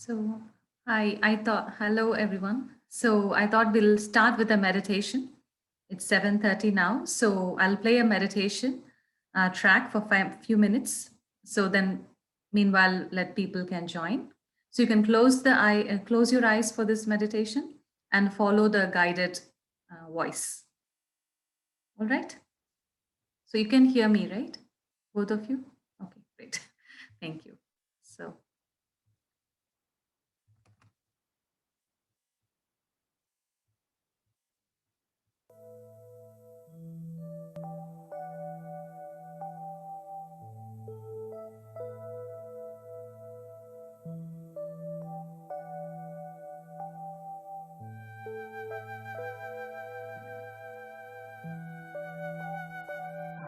So, I thought, hello everyone. So, I thought we'll start with a meditation. It's 7:30 now, so I'll play a meditation track for few minutes. So then, meanwhile, let people can join. So you can close your eyes for this meditation and follow the guided voice. All right. So you can hear me, right? Both of you. Okay, great. Thank you. So.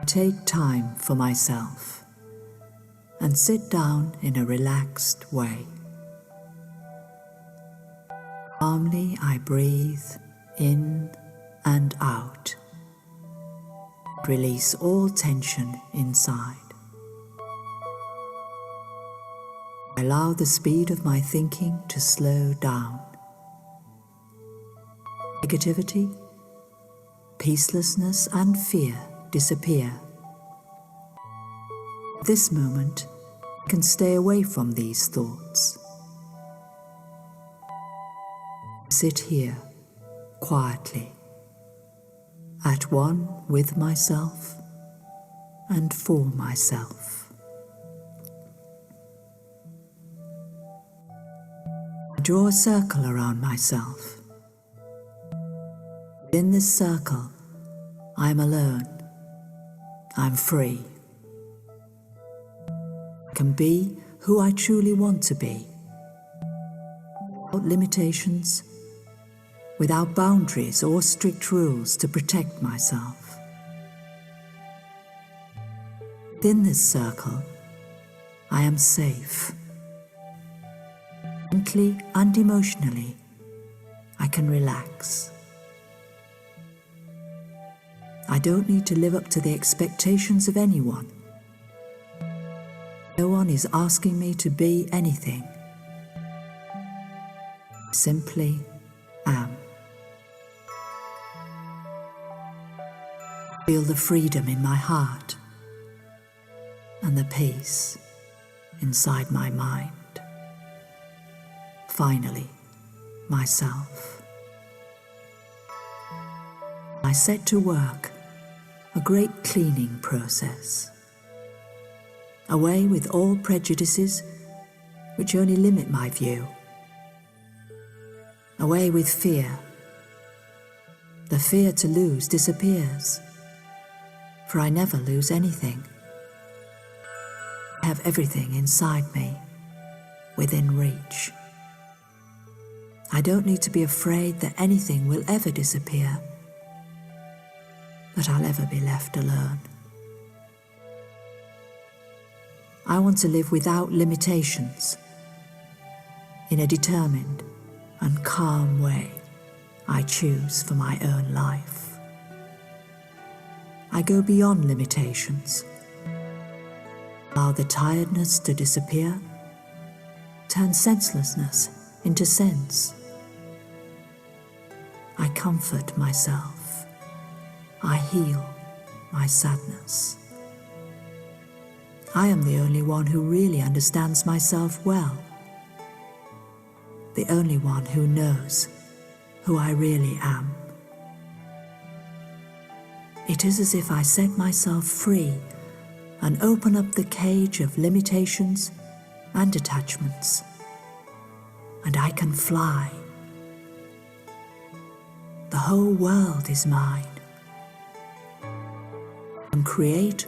Take time for myself and sit down in a relaxed way. Calmly I breathe in and out. Release all tension inside. Allow the speed of my thinking to slow down. Negativity, peacelessness and fear disappear. At this moment, I can stay away from these thoughts. Sit here quietly, at one with myself and for myself. I draw a circle around myself. Within this circle, I'm alone. I'm free. I can be who I truly want to be, without limitations, without boundaries or strict rules to protect myself. Within this circle, I am safe. Mentally and emotionally, I can relax. I don't need to live up to the expectations of anyone. No one is asking me to be anything. I simply am. Feel the freedom in my heart and the peace inside my mind. Finally, myself. I set to work a great cleaning process. Away with all prejudices which only limit my view. Away with fear. The fear to lose disappears, for I never lose anything. I have everything inside me, within reach. I don't need to be afraid that anything will ever disappear, that I'll ever be left alone. I want to live without limitations. In a determined and calm way, I choose for my own life. I go beyond limitations. Allow the tiredness to disappear, turn senselessness into sense. I comfort myself. I heal my sadness. I am the only one who really understands myself well. The only one who knows who I really am. It is as if I set myself free and open up the cage of limitations and attachments, and I can fly. The whole world is mine. I can create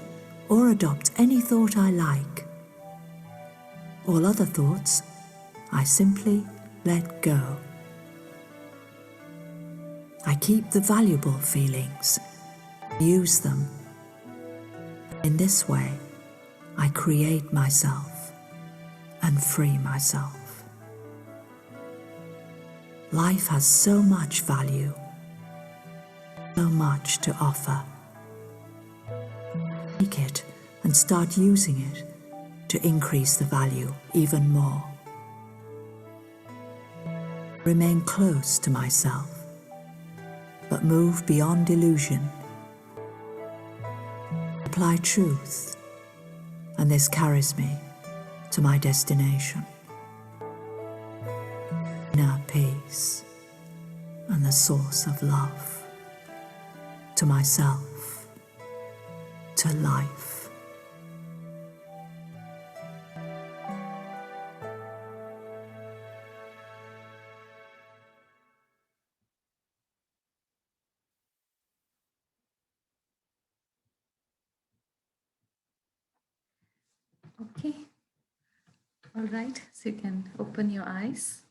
or adopt any thought I like. All other thoughts, I simply let go. I keep the valuable feelings, use them. In this way, I create myself and free myself. Life has so much value, so much to offer. Take it and start using it to increase the value even more. Remain close to myself, but move beyond illusion. Apply truth, and this carries me to my destination. Inner peace and the source of love to myself, to life. Okay. All right. So you can open your eyes.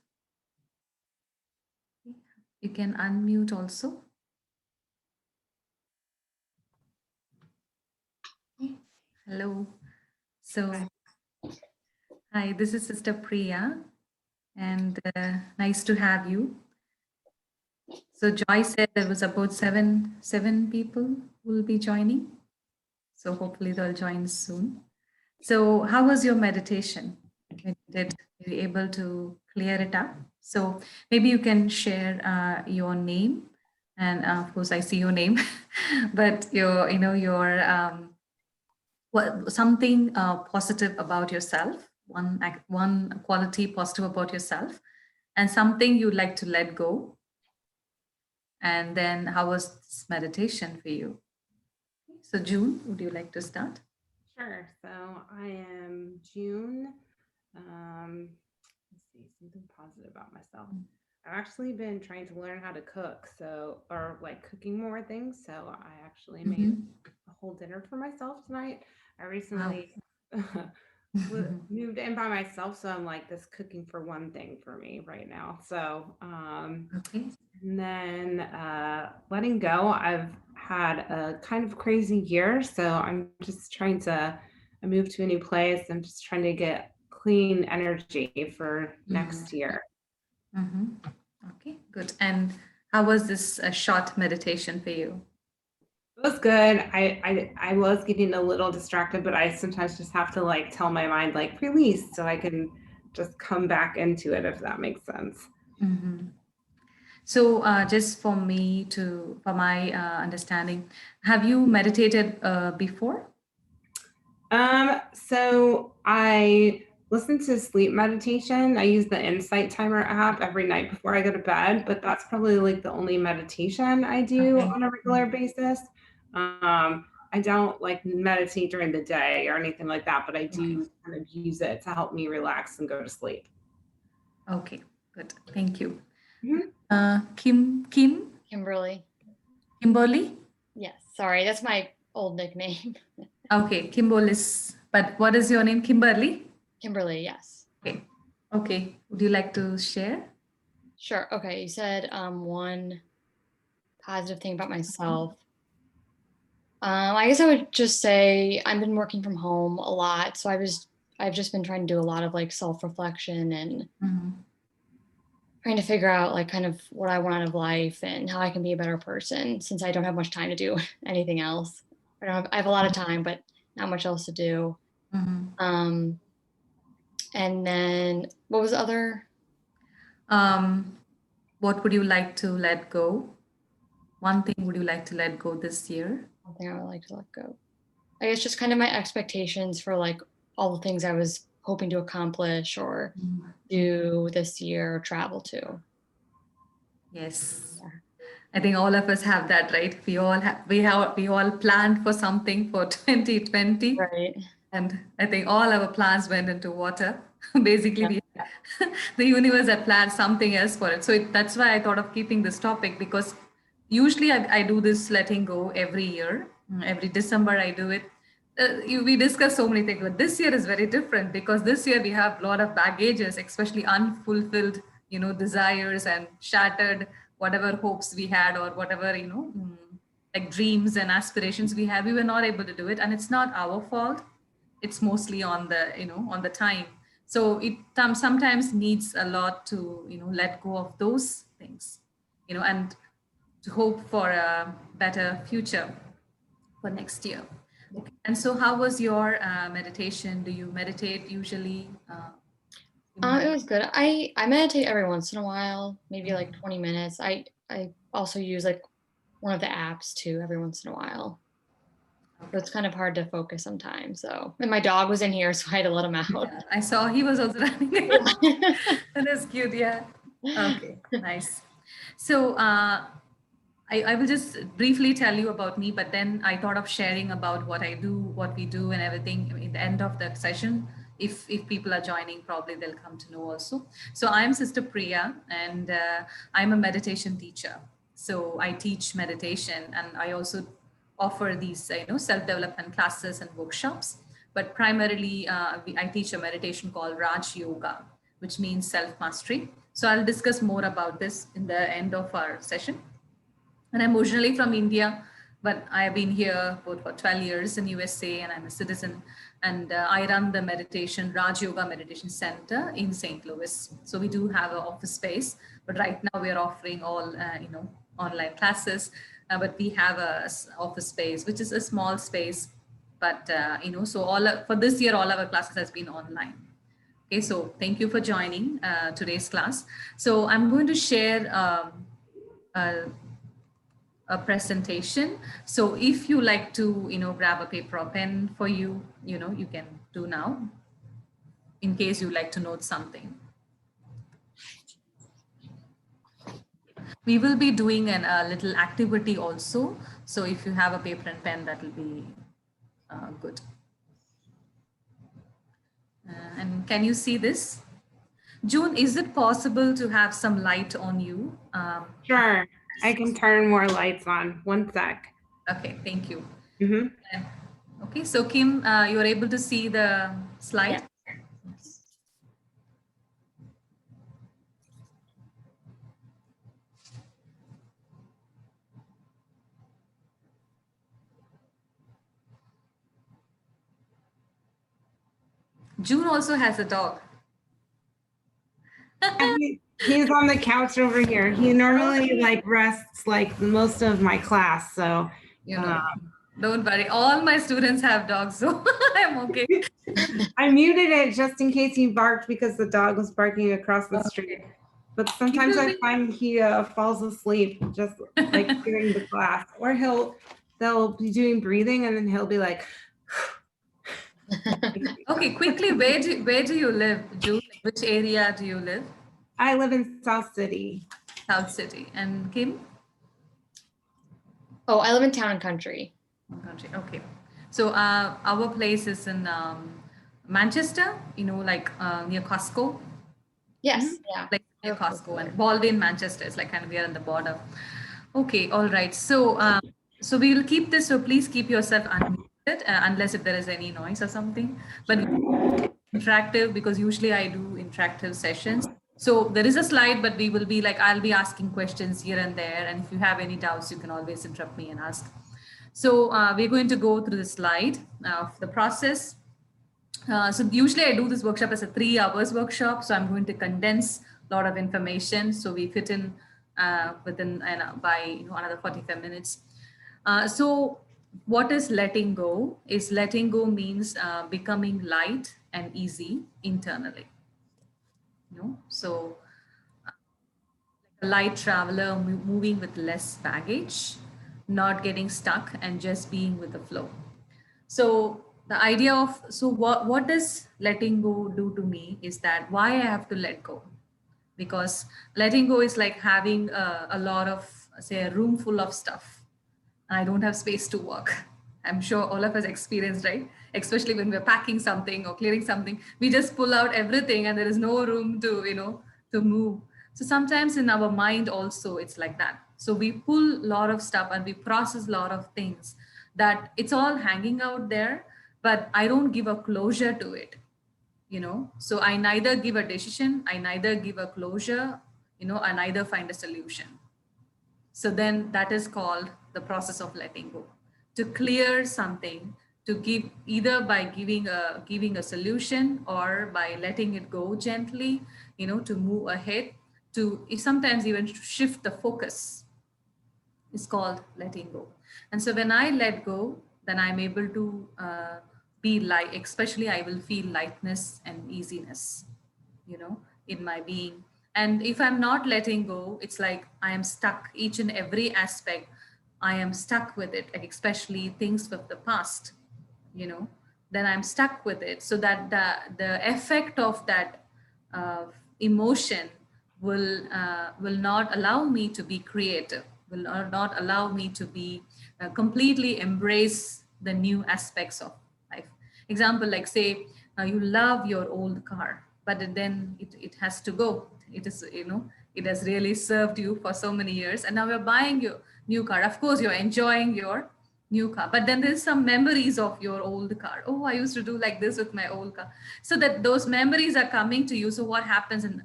You can unmute also. Okay. Hello. So, hi, this is Sister Priya, and nice to have you. So Joy said there was about seven people who will be joining. So hopefully they'll join soon. So how was your meditation? When you did, were you able to clear it up? So maybe you can share your name, and of course I see your name, but your something positive about yourself, one quality positive about yourself, and something you'd like to let go. And then how was this meditation for you? So June, would you like to start? Sure. So I am June. Let's see, something positive about myself. I've actually been trying to learn how to cook, or like cooking more things. So I actually made a whole dinner for myself tonight. I recently moved in by myself, so I'm like this cooking for one thing for me right now. So Okay. and then letting go, I've had a kind of crazy year. So I'm just trying to, I moved to a new place. I'm just trying to get clean energy for next year. Okay, good. And how was this short meditation for you? It was good. I was getting a little distracted, but I sometimes just have to like tell my mind like release so I can just come back into it, if that makes sense. So just for my understanding, have you meditated before? So I listen to sleep meditation. I use the Insight Timer app every night before I go to bed, but that's probably like the only meditation I do Okay. on a regular basis. I don't like meditate during the day or anything like that, but I do kind of use it to help me relax and go to sleep. Okay, good. Thank you. Mhm. Kimberly. Kimberly? Yes, sorry, that's my old nickname. Okay, Kimberly is, but what is your name? Kimberly? Kimberly, yes. Okay. Okay. Would you like to share? Sure. Okay, you said one positive thing about myself. I guess I would just say I've been working from home a lot, so I've just been trying to do a lot of like self-reflection and trying to figure out like kind of what I want out of life and how I can be a better person since I don't have much time to do anything else. I have a lot of time, but not much else to do. And then what was the other? What would you like to let go? One thing would you like to let go this year? One thing I would like to let go. I guess just kind of my expectations for like all the things I was hoping to accomplish or do this year or travel to. Yes. Yeah. I think all of us have that, right? We all planned for something for 2020. Right. And I think all our plans went into water. Basically, Yeah. the universe had planned something else for it. So that's why I thought of keeping this topic, because usually I do this letting go every year. Every December I do it. We discuss so many things, but this year is very different because this year we have a lot of baggages, especially unfulfilled, desires and shattered whatever hopes we had, or whatever, like dreams and aspirations we have. We were not able to do it, and it's not our fault. It's mostly on the time. So it sometimes needs a lot to let go of those things, and to hope for a better future for next year. Okay. And so how was your meditation? Do you meditate usually? It was good. I meditate every once in a while, maybe like 20 minutes. I also use like one of the apps too every once in a while. But it's kind of hard to focus sometimes. So, and my dog was in here, so I had to let him out. Yeah, I saw he was also running. That is cute. Yeah. Okay. Nice. So I will just briefly tell you about me, but then I thought of sharing about what I do, what we do, and everything in the end of the session. If people are joining, probably they'll come to know also. So I'm Sister Priya, and I'm a meditation teacher. So I teach meditation, and I also offer these self-development classes and workshops. But primarily, I teach a meditation called Raj Yoga, which means self-mastery. So I'll discuss more about this in the end of our session. And I'm originally from India, but I have been here for 12 years in USA, and I'm a citizen. And I run the Raj Yoga Meditation Center in St. Louis. So we do have an office space, but right now we are offering all online classes. But we have a office space, which is a small space. But so for this year, all our classes has been online. Okay, so thank you for joining today's class. So I'm going to share a presentation. So if you like to, grab a paper or pen for you, you can do now in case you like to note something. We will be doing a little activity also. So if you have a paper and pen, that will be good. And can you see this? June, is it possible to have some light on you? Sure. I can turn more lights on. One sec. Okay, thank you. Mm-hmm. Okay, so Kim, you are able to see the slide? Yeah. June also has a dog. He's on the couch over here. He normally like rests like most of my class. So don't worry. All my students have dogs, so I'm okay. I muted it just in case he barked because the dog was barking across the street. But sometimes I find he falls asleep just like during the class, or they'll be doing breathing and then he'll be like. Okay, quickly, where do you live, June? Which area do you live? I live in South City. South City. And Kim? Oh, I live in Town and Country. Country. Okay. So our place is in Manchester, like near Costco. Yes. Yeah. Like near Costco, and Baldwin, Manchester is like kind of we are on the border. Okay. All right. So so we will keep this. So please keep yourself unmuted unless if there is any noise or something. But interactive, because usually I do interactive sessions. So there is a slide, but we will be like, I'll be asking questions here and there. And if you have any doubts, you can always interrupt me and ask. So we're going to go through the slide of the process. So usually I do this workshop as a 3 hours workshop. So I'm going to condense a lot of information. So we fit in within by another 45 minutes. So what is letting go? Is letting go means becoming light and easy internally. So a light traveler moving with less baggage, not getting stuck and just being with the flow. So the idea of, so what does letting go do to me is that why I have to let go? Because letting go is like having a lot of, say, a room full of stuff. I don't have space to work. I'm sure all of us experienced, right? Especially when we're packing something or clearing something, we just pull out everything and there is no room to, to move. So sometimes in our mind also, it's like that. So we pull a lot of stuff and we process a lot of things that it's all hanging out there, but I don't give a closure to it. So I neither give a decision, I neither give a closure, I neither find a solution. So then that is called the process of letting go. To clear something, to give either by giving a solution or by letting it go gently, to move ahead, to sometimes even shift the focus, is called letting go. And so when I let go, then I'm able to be light, especially I will feel lightness and easiness. in my being. And if I'm not letting go, it's like I am stuck each and every aspect. I am stuck with it, like especially things with the past, you know, then I'm stuck with it. So that the effect of that uh, emotion will not allow me to be creative, will not allow me to be completely embrace the new aspects of life. Example, like say you love your old car, but then it has to go. It is, it has really served you for so many years, and now you're buying your new car. Of course, you're enjoying your new car, but then there's some memories of your old car. Oh, I used to do like this with my old car. So that those memories are coming to you. So what happens? And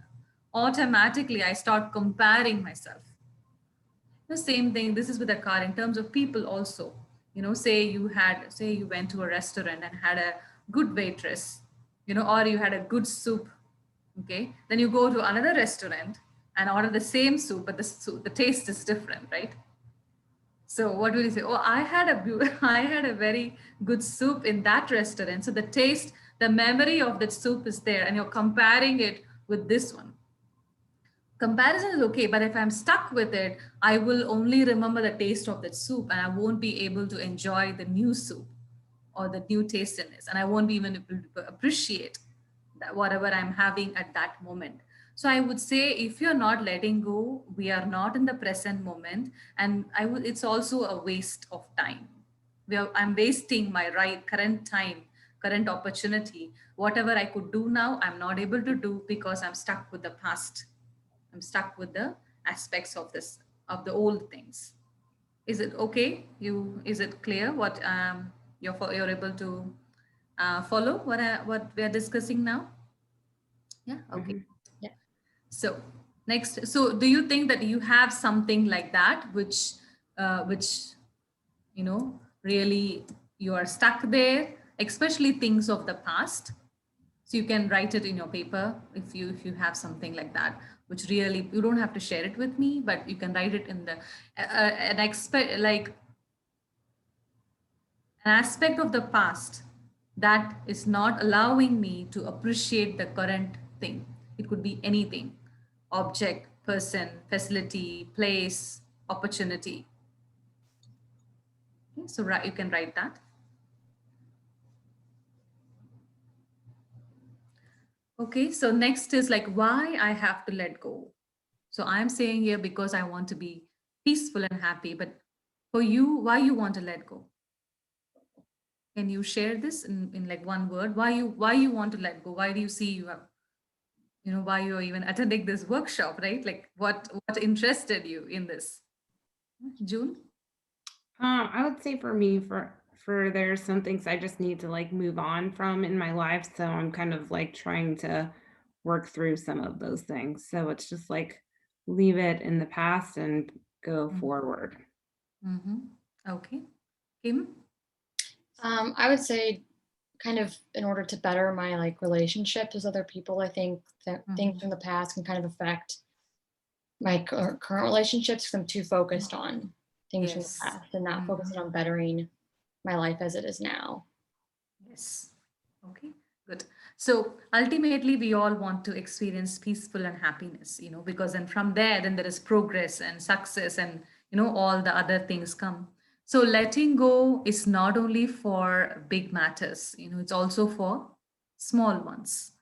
automatically I start comparing myself. The same thing, this is with a car in terms of people also. Say you went to a restaurant and had a good waitress, or you had a good soup. Okay, then you go to another restaurant and order the same soup, but the taste is different, right? So what will you say? Oh, I had a very good soup in that restaurant. So the taste, the memory of that soup is there, and you're comparing it with this one. Comparison is okay, but if I'm stuck with it, I will only remember the taste of that soup, and I won't be able to enjoy the new soup or the new tastiness, and I won't be even able to appreciate that whatever I'm having at that moment. So I would say if you're not letting go, we are not in the present moment, and it's also a waste of time. I'm wasting my right current time, current opportunity. Whatever I could do now, I'm not able to do because I'm stuck with the past. I'm stuck with the aspects of the old things. Is it okay? Is it clear what you're able to follow what we are discussing now? Yeah. Okay. Mhm. Yeah. So next, so do you think that you have something like that, which really you are stuck there, especially things of the past? So you can write it in your paper if you have something like that, which really you don't have to share it with me, but you can write it in the an expect like an aspect of the past that is not allowing me to appreciate the current thing. It could be anything: object, person, facility, place, opportunity. Okay, so you can write that. Okay, so next is like why I have to let go. So I'm saying here because I want to be peaceful and happy, but for you, why you want to let go? Can you share this in like one word? Why you want to let go? Why do you see you have, why you're even attending this workshop, right? Like what interested you in this? June? I would say for me, for there's some things I just need to like move on from in my life. So I'm kind of like trying to work through some of those things. So it's just like leave it in the past and go forward. Mm-hmm. Okay. Kim? I would say kind of in order to better my like relationships with other people, I think that things Mhm. from the past can kind of affect my current relationships because I'm too focused on things from the Yes. past and not Mhm. focusing on bettering my life as it is now. Yes. Okay, good. So ultimately, we all want to experience peaceful and happiness, because then from there, then there is progress and success and, all the other things come. So letting go is not only for big matters, it's also for small ones.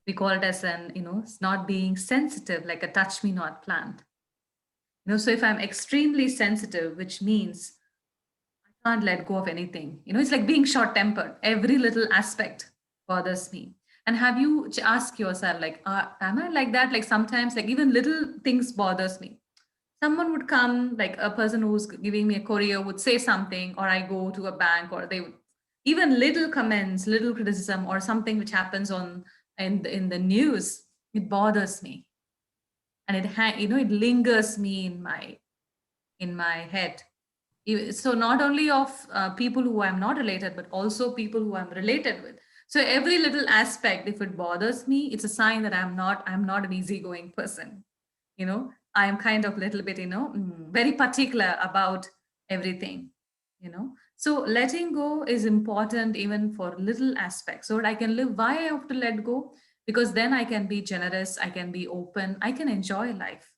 We call it as it's not being sensitive, like a touch me not plant. So if I'm extremely sensitive, which means can't let go of anything. It's like being short tempered. Every little aspect bothers me. And have you asked yourself, like, am I like that? Like sometimes, like even little things bothers me. Someone would come, like a person who's giving me a courier would say something, or I go to a bank, or they would even little comments, little criticism, or something which happens in the news. It bothers me, and it lingers me in my head. So not only of people who I'm not related, but also people who I'm related with. So every little aspect, if it bothers me, it's a sign that I'm not an easygoing person. I am kind of little bit, very particular about everything. So letting go is important even for little aspects, so that I can live. Why I have to let go? because then I can be generous, I can be open, I can enjoy life.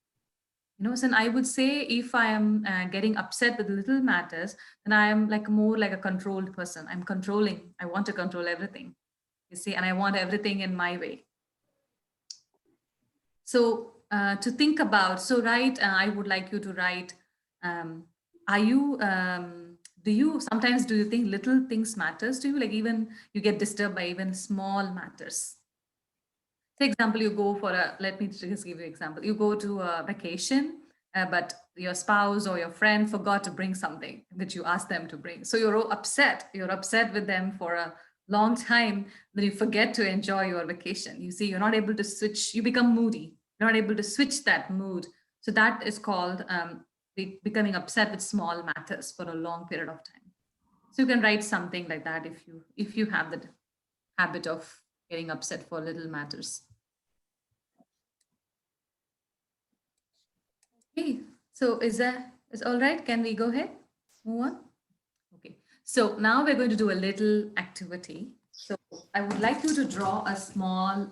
So I would say if I am getting upset with little matters, then I am like more like a controlled person. I'm controlling. I want to control everything, and I want everything in my way. So to think about, so write, I would like you to write, um, are you, sometimes do you think little things matters to you? Like even you get disturbed by even small matters. For example, you go for let me just give you an example. You go to a vacation, but your spouse or your friend forgot to bring something that you asked them to bring. So you're upset. You're upset with them for a long time, then you forget to enjoy your vacation. You see, you're not able to switch, you become moody. You're not able to switch that mood. So that is called becoming upset with small matters for a long period of time. So you can write something like that if you have the habit of getting upset for little matters. Okay, so is all right? Can we go ahead? Move on? Okay, so now we're going to do a little activity. So I would like you to draw a small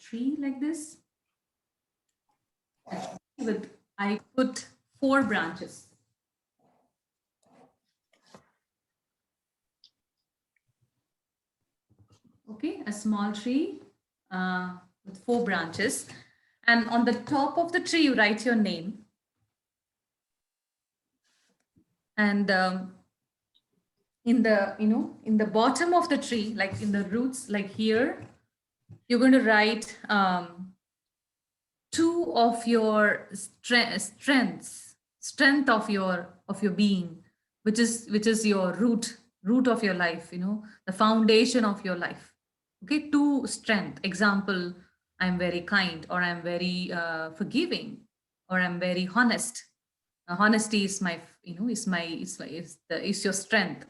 tree like this. I put 4 branches. Okay, a small tree with 4 branches. And on the top of the tree, you write your name. And in the, in the bottom of the tree, like in the roots, like here, you're going to write 2 of your strength of your being, which is your root of your life, the foundation of your life. Okay, 2 strength. Example, I'm very kind, or I'm very forgiving, or I'm very honest. Honesty is my, is your strength.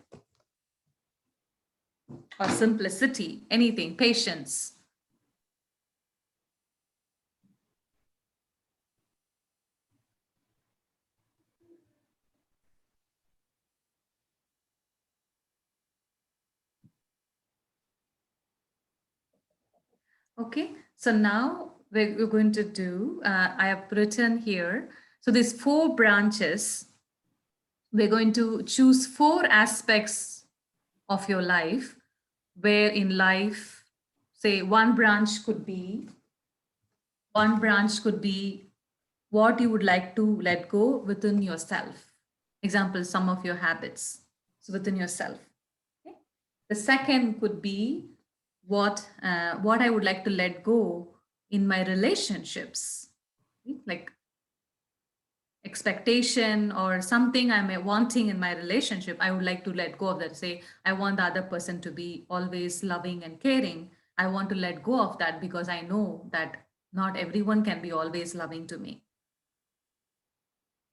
Or simplicity, anything, patience. Okay, so now we're going to do, I have written here, so these 4 branches, we're going to choose 4 aspects of your life, where in life, say one branch could be what you would like to let go within yourself. Example, some of your habits, so within yourself. Okay? The second could be what I would like to let go in my relationships, like expectation or something I'm wanting in my relationship. I would like to let go of that. Say, I want the other person to be always loving and caring. I want to let go of that because I know that not everyone can be always loving to me.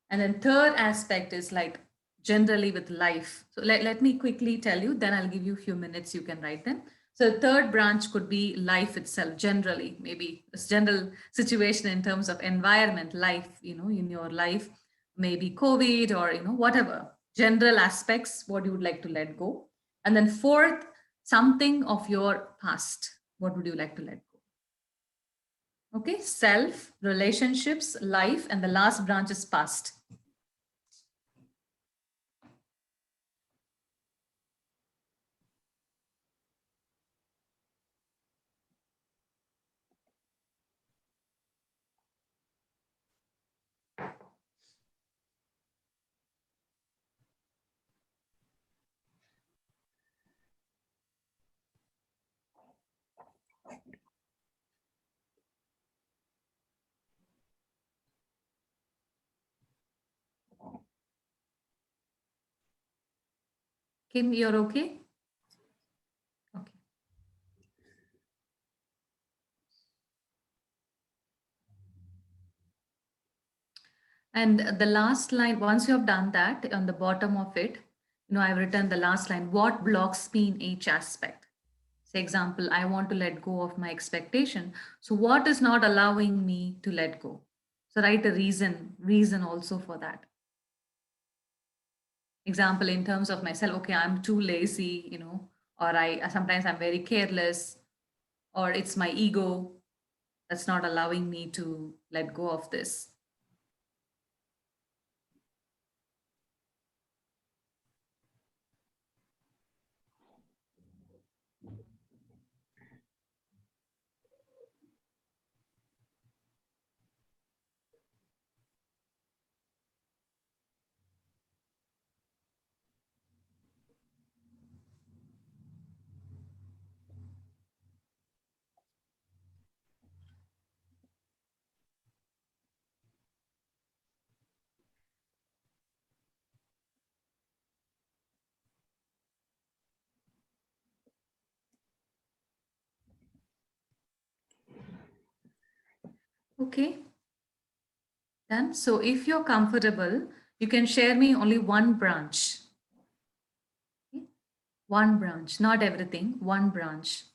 And then third aspect is like generally with life. So let me quickly tell you, then I'll give you a few minutes, you can write them. So third branch could be life itself, generally, maybe this general situation in terms of environment, life, in your life, maybe COVID or, whatever, general aspects, what you would like to let go. And then fourth, something of your past. What would you like to let go? Okay, self, relationships, life, and the last branch is past. Kim, you're okay? Okay. And the last line, once you have done that, on the bottom of it, I've written the last line, what blocks me in each aspect? Say example, I want to let go of my expectation. So what is not allowing me to let go? So write a reason also for that. Example, in terms of myself, okay, I'm too lazy, or sometimes I'm very careless, or it's my ego. that's not allowing me to let go of this. Okay, done. So if you're comfortable, you can share me only one branch. Okay? One branch, not everything, one branch.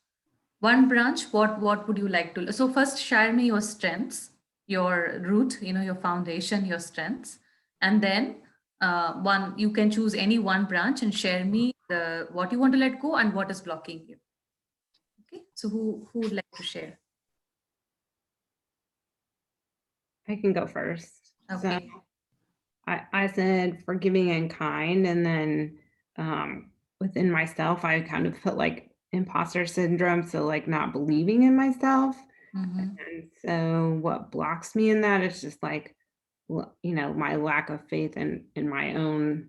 One branch, what would you like to? So first share me your strengths, your root, your foundation, your strengths. And then one, you can choose any one branch and share me the what you want to let go and what is blocking you. Okay, so who would like to share? I can go first. So Okay. I said forgiving and kind, and then within myself, I kind of put like imposter syndrome, so like not believing in myself. Mm-hmm. And so what blocks me in that is just like, my lack of faith in my own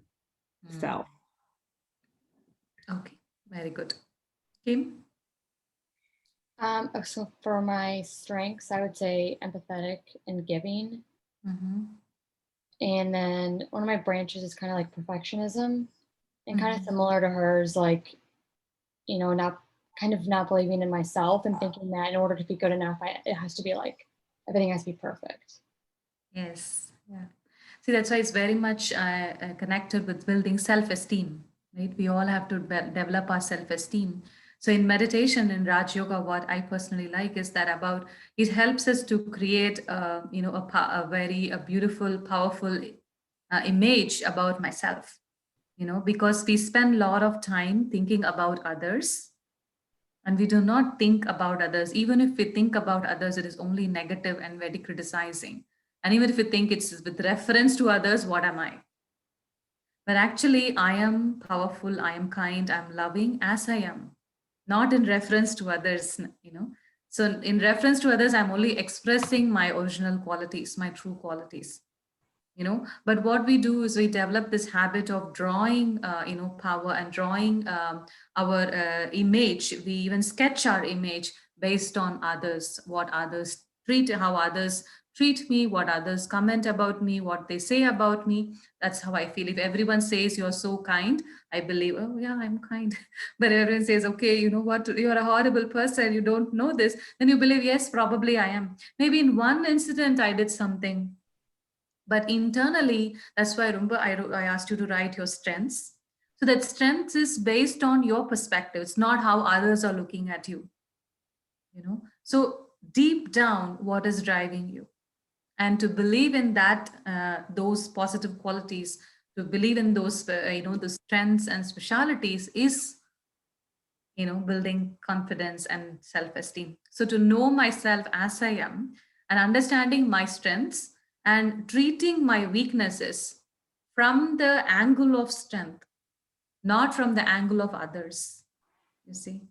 self. Okay, very good. Kim? So for my strengths, I would say empathetic and giving. Mm-hmm. And then one of my branches is kind of like perfectionism and kind of Mm-hmm. similar to hers, like, not believing in myself and thinking that in order to be good enough, it has to be like, everything has to be perfect. Yes. Yeah. See, that's why it's very much connected with building self-esteem, right? We all have to develop our self-esteem. So in meditation in Raj Yoga, what I personally like is that about it helps us to create, a beautiful, powerful image about myself. Because we spend a lot of time thinking about others, and we do not think about others. Even if we think about others, it is only negative and very criticizing. And even if we think it's with reference to others, what am I? But actually, I am powerful, I am kind, I'm loving as I am, not in reference to others. So, in reference to others, I'm only expressing my original qualities, my true qualities. But what we do is we develop this habit of drawing power and drawing our image. We even sketch our image based on others, what others treat, how others treat me, what others comment about me, what they say about me. That's how I feel. If everyone says you're so kind, I believe, oh yeah, I'm kind. But everyone says, okay, you know what, you're a horrible person, you don't know this, then you believe, yes, probably I am. Maybe in one incident I did something, but internally, that's why Rumba, I asked you to write your strengths. So that strength is based on your perspective. It's not how others are looking at you. So deep down, what is driving you? And to believe in that, those positive qualities, to believe in those strengths and specialities is building confidence and self-esteem. So to know myself as I am and understanding my strengths and treating my weaknesses from the angle of strength, not from the angle of others. You see,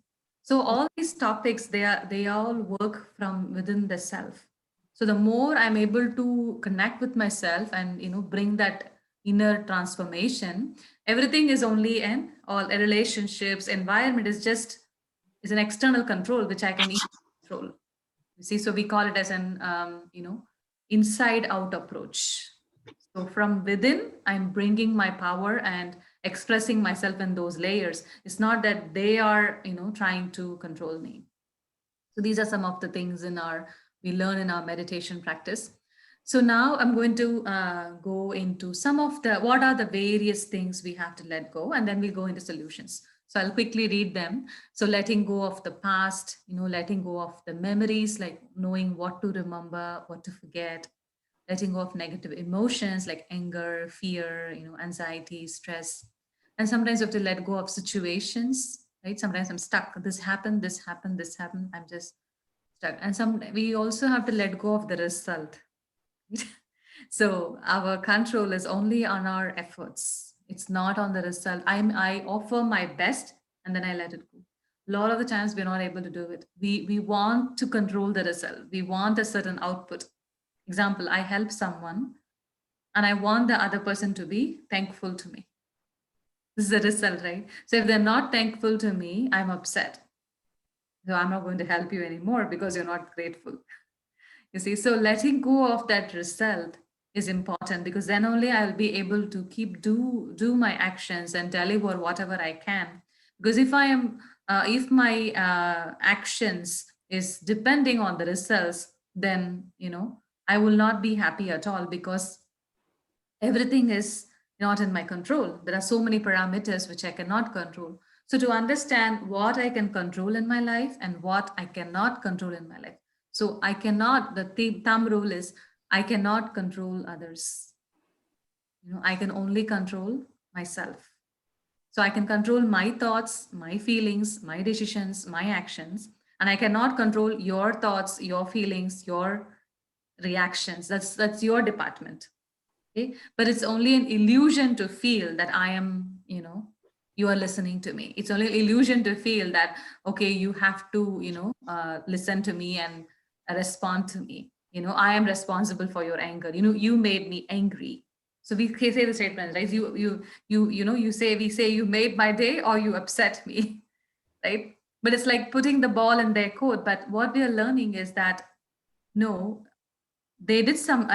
so all these topics, they all work from within the self. So the more I'm able to connect with myself and bring that inner transformation, everything is only an all relationships, environment is an external control which I can easily control. You see, so we call it as an inside out approach. So from within, I'm bringing my power and expressing myself in those layers. It's not that they are, trying to control me. So these are some of the things we learn in our meditation practice. So now I'm going to go into some of what are the various things we have to let go, and then we'll go into solutions. So I'll quickly read them. So letting go of the past, letting go of the memories, like knowing what to remember, what to forget, letting go of negative emotions like anger, fear, anxiety, stress. And sometimes you have to let go of situations, right? Sometimes I'm stuck. This happened, this happened, this happened. I'm just stuck. And we also have to let go of the result. So our control is only on our efforts. It's not on the result. I offer my best and then I let it go. A lot of the times we're not able to do it. We want to control the result. We want a certain output. Example, I help someone and I want the other person to be thankful to me. This is the result, right? So if they're not thankful to me, I'm upset. So I'm not going to help you anymore because you're not grateful. You see, so letting go of that result is important because then only I'll be able to keep do my actions and deliver whatever I can. Because if my actions is depending on the results, then I will not be happy at all because everything is not in my control. There are so many parameters which I cannot control. So to understand what I can control in my life and what I cannot control in my life. So I cannot, the thumb rule is I cannot control others. I can only control myself. So I can control my thoughts, my feelings, my decisions, my actions, and I cannot control your thoughts, your feelings, your reactions. That's your department. Okay, but it's only an illusion to feel that I am, you are listening to me. It's only an illusion to feel that, okay, you have to, listen to me and respond to me. I am responsible for your anger. You made me angry. So we say the statement, right? We say you made my day or you upset me, right? But it's like putting the ball in their court. But what we are learning is that no, they did some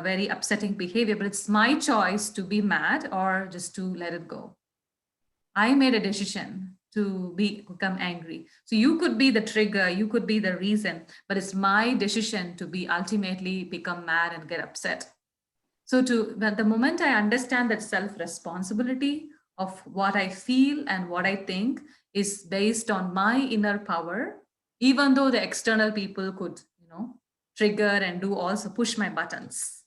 very upsetting behavior, but it's my choice to be mad or just to let it go. I made a decision to become angry. So you could be the trigger, you could be the reason, but it's my decision to be ultimately become mad and get upset. So the moment I understand that self-responsibility of what I feel and what I think is based on my inner power, even though the external people could, trigger and do also push my buttons.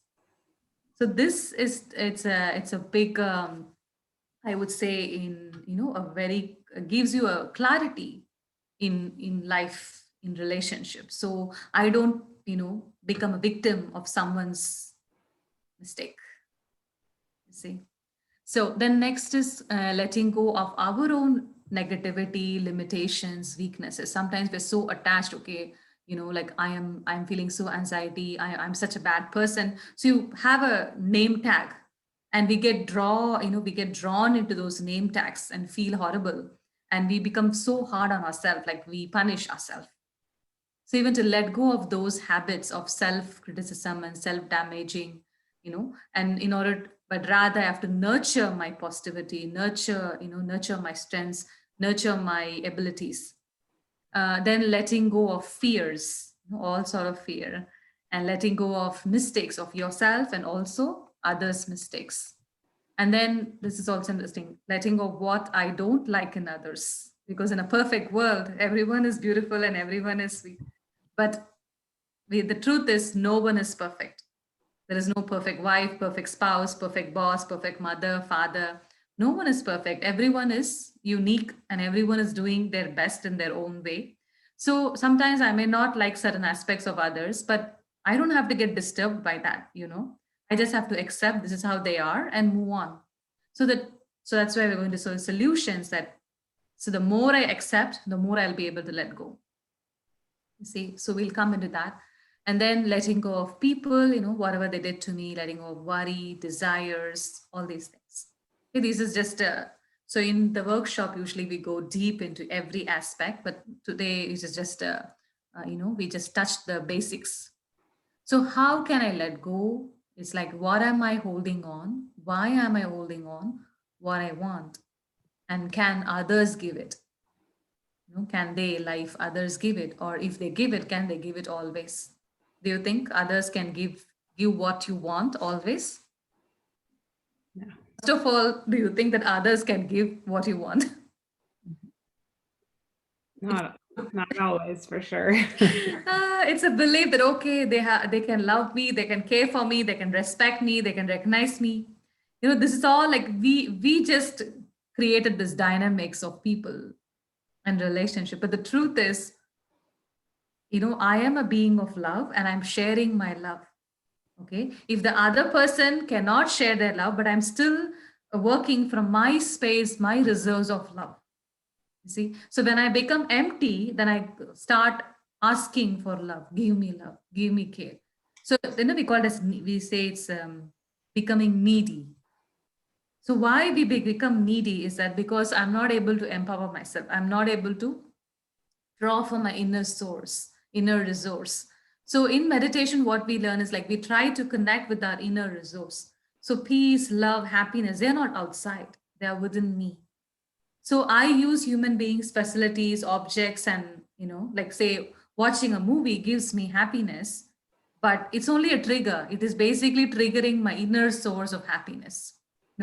So this is it's a big I would say in a very gives you a clarity in life, in relationships. So I don't become a victim of someone's mistake. You see. So then next is letting go of our own negativity, limitations, weaknesses. Sometimes we're so attached, okay, like I'm feeling so anxiety, I'm such a bad person. So you have a name tag and we get drawn into those name tags and feel horrible. And we become so hard on ourselves, like we punish ourselves. So even to let go of those habits of self-criticism and self-damaging, and but rather I have to nurture my positivity, nurture my strengths, nurture my abilities. Then letting go of fears, all sort of fear, and letting go of mistakes of yourself and also others' mistakes. And then this is also interesting, letting go of what I don't like in others. Because in a perfect world, everyone is beautiful and everyone is sweet. But the truth is, no one is perfect. There is no perfect wife, perfect spouse, perfect boss, perfect mother, father. No one is perfect. Everyone is unique and everyone is doing their best in their own way. So sometimes I may not like certain aspects of others, but I don't have to get disturbed by that, I just have to accept this is how they are and move on. So that's why we're going to solve solutions so the more I accept, the more I'll be able to let go. You see, so we'll come into that. And then letting go of people, whatever they did to me, letting go of worry, desires, all these things. Okay, this is just so in the workshop, usually we go deep into every aspect, but today it is just, we just touched the basics. So how can I let go? It's like, what am I holding on? Why am I holding on? What I want? And can others give it? Can they, life, others give it? Or if they give it, can they give it always? Do you think others can give what you want always? No. First of all, do you think that others can give what you want? Not always, for sure. It's a belief that okay, they can love me, they can care for me, they can respect me, they can recognize me. This is all like we just created this dynamics of people and relationship. But the truth is, I am a being of love and I'm sharing my love. Okay. If the other person cannot share their love, but I'm still working from my space, my reserves of love. You see? So when I become empty, then I start asking for love. Love, give me care. So, we call it as, we say it's becoming needy. So why we become needy is that because I'm not able to empower myself. I'm not able to draw from my inner source, inner resource. So in meditation, what we learn is like we try to connect with our inner resource. So peace, love, happiness, they're not outside, they are within me. So I use human beings, facilities, objects, and like say watching a movie gives me happiness, but it's only a trigger. It is basically triggering my inner source of happiness.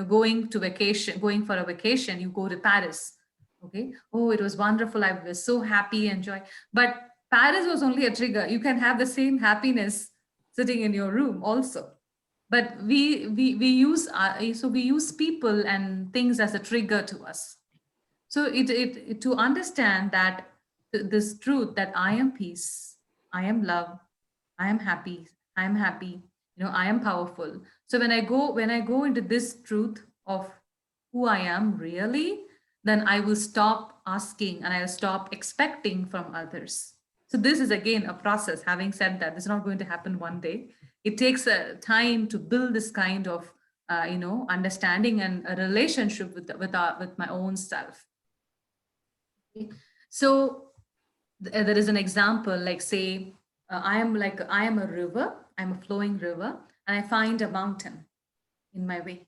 Going for a vacation, you go to Paris. Okay. Oh, it was wonderful. I was so happy and joy. But Paris was only a trigger. You can have the same happiness sitting in your room also. But we use people and things as a trigger to us. So it to understand that this truth that I am peace, I am love, I am happy, I am happy, I am powerful. So when I go into this truth of who I am really, then I will stop asking and I'll stop expecting from others. So this is again a process. Having said that, this is not going to happen one day. It takes a time to build this kind of understanding and a relationship with my own self. So there is an example, like say, I am a river, I'm a flowing river, and I find a mountain in my way.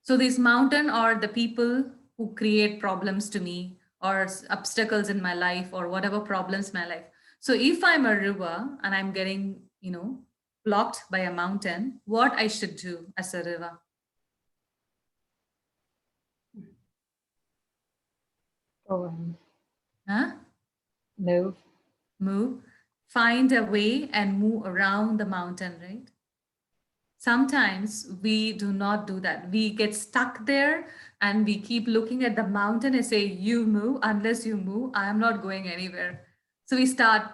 So these mountain are the people who create problems to me or obstacles in my life or whatever problems in my life. So if I'm a river and I'm getting, blocked by a mountain, what I should do as a river? Go around. Huh? Move. Move, find a way and move around the mountain, right? Sometimes we do not do that. We get stuck there and we keep looking at the mountain and say, you move, unless you move, I am not going anywhere. So we start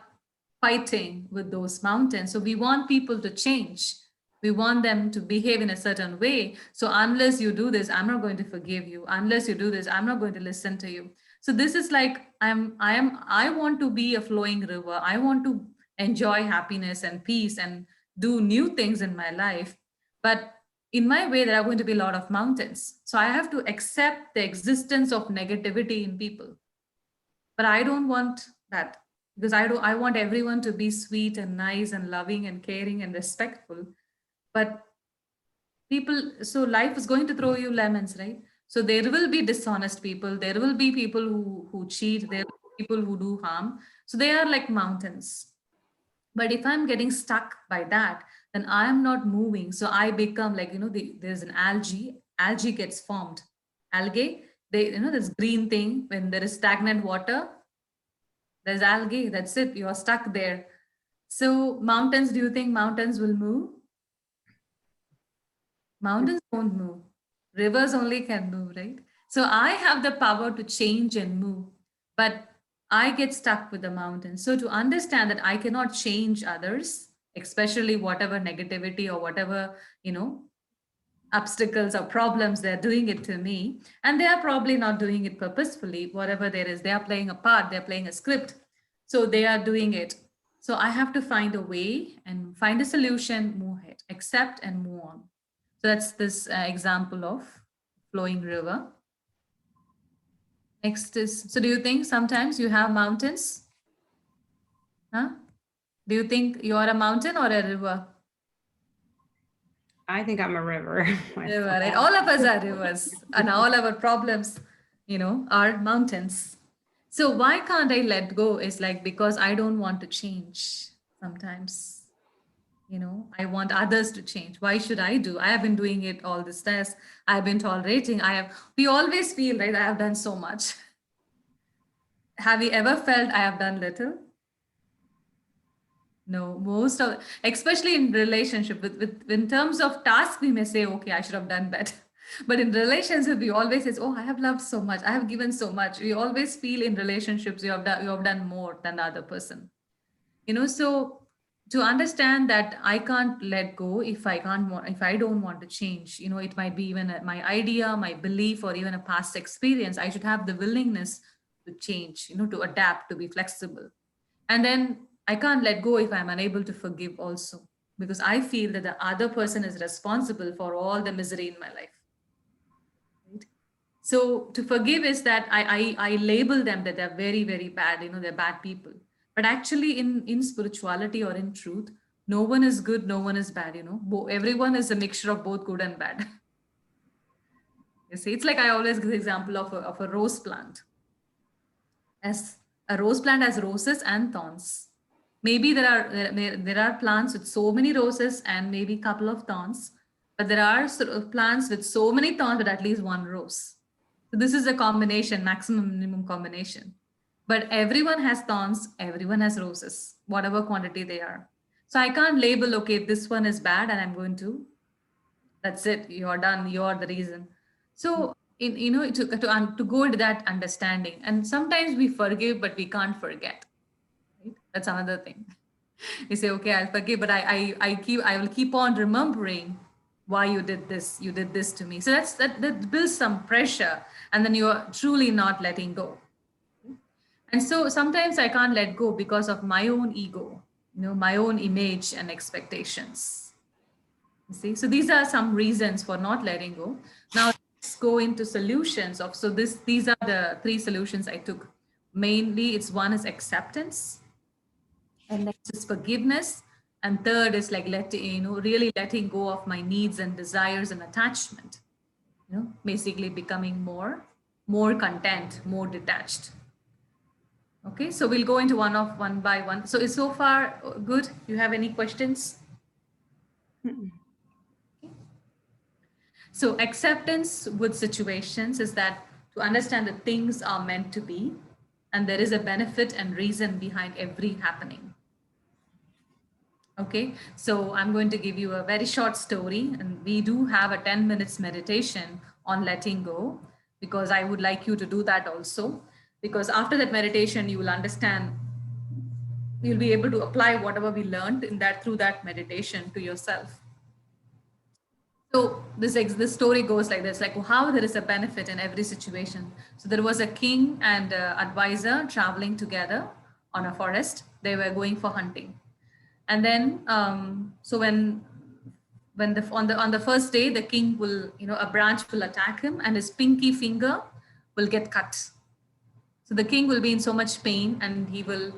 fighting with those mountains. So we want people to change. We want them to behave in a certain way. So unless you do this, I'm not going to forgive you. Unless you do this, I'm not going to listen to you. So this is like I want to be a flowing river. I want to enjoy happiness and peace and do new things in my life. But in my way, there are going to be a lot of mountains. So I have to accept the existence of negativity in people. But I don't want that, because I want everyone to be sweet and nice and loving and caring and respectful. But so life is going to throw you lemons, right? So there will be dishonest people, there will be people who cheat, there will be people who do harm. So they are like mountains. But if I'm getting stuck by that, then I am not moving. So I become like, there's an algae gets formed. Algae, this green thing, when there is stagnant water, there's algae, that's it, you're stuck there. So mountains, do you think mountains will move? Mountains won't move. Rivers only can move, right? So I have the power to change and move, but I get stuck with the mountain. So to understand that I cannot change others, especially whatever negativity or whatever, obstacles or problems, they're doing it to me. And they are probably not doing it purposefully. Whatever there is, they are playing a part, they're playing a script. So they are doing it. So I have to find a way and find a solution, move ahead, accept and move on. So that's this example of flowing river. Next is, so do you think sometimes you have mountains? Huh? Do you think you are a mountain or a river? I think I'm a river. River, right? All of us are rivers, and all our problems, are mountains. So why can't I let go? Is like because I don't want to change sometimes. I want others to change. Why should I do? I have been doing it all this test. I've been tolerating. We always feel right, I have done so much. Have you ever felt I have done little? No, especially in relationship with in terms of task, we may say, okay, I should have done better. But in relationship, we always say, oh, I have loved so much. I have given so much. We always feel in relationships, you have done more than the other person. So to understand that I can't let go if I don't want to change, it might be even my idea, my belief, or even a past experience. I should have the willingness to change, to adapt, to be flexible. And then I can't let go if I'm unable to forgive also, because I feel that the other person is responsible for all the misery in my life. Right? So to forgive is that I label them that they're very, very bad, they're bad people. But actually in spirituality or in truth, no one is good, no one is bad, everyone is a mixture of both good and bad. You see, it's like I always give the example of a rose plant. As a rose plant has roses and thorns. Maybe there are plants with so many roses and maybe a couple of thorns, but there are plants with so many thorns but at least one rose. So this is a combination, maximum minimum combination. But everyone has thorns, everyone has roses, whatever quantity they are. So I can't label, okay, this one is bad and I'm going to, that's it, you're done, you're the reason. So to go into that understanding, and sometimes we forgive but we can't forget, right? That's another thing. You say, okay, I'll forgive, but I will keep on remembering why you did this to me. So that builds some pressure, and then you're truly not letting go. And so sometimes I can't let go because of my own ego, my own image and expectations. You see, so these are some reasons for not letting go. Now let's go into solutions of, so these are the three solutions I took. Mainly it's one is acceptance, and next is forgiveness, and third is like really letting go of my needs and desires and attachment, basically becoming more content, more detached. Okay, so we'll go into one by one. So is so far good? You have any questions? So acceptance with situations is that to understand that things are meant to be and there is a benefit and reason behind every happening. Okay, so I'm going to give you a very short story, and we do have a 10 minutes meditation on letting go, because I would like you to do that also, because after that meditation, you will understand, you'll be able to apply whatever we learned in that through that meditation to yourself. So this story goes like this, like how there is a benefit in every situation. So there was a king and advisor traveling together on a forest. They were going for hunting. And then so when the on the first day, the king will, a branch will attack him and his pinky finger will get cut. So the king will be in so much pain, and he will,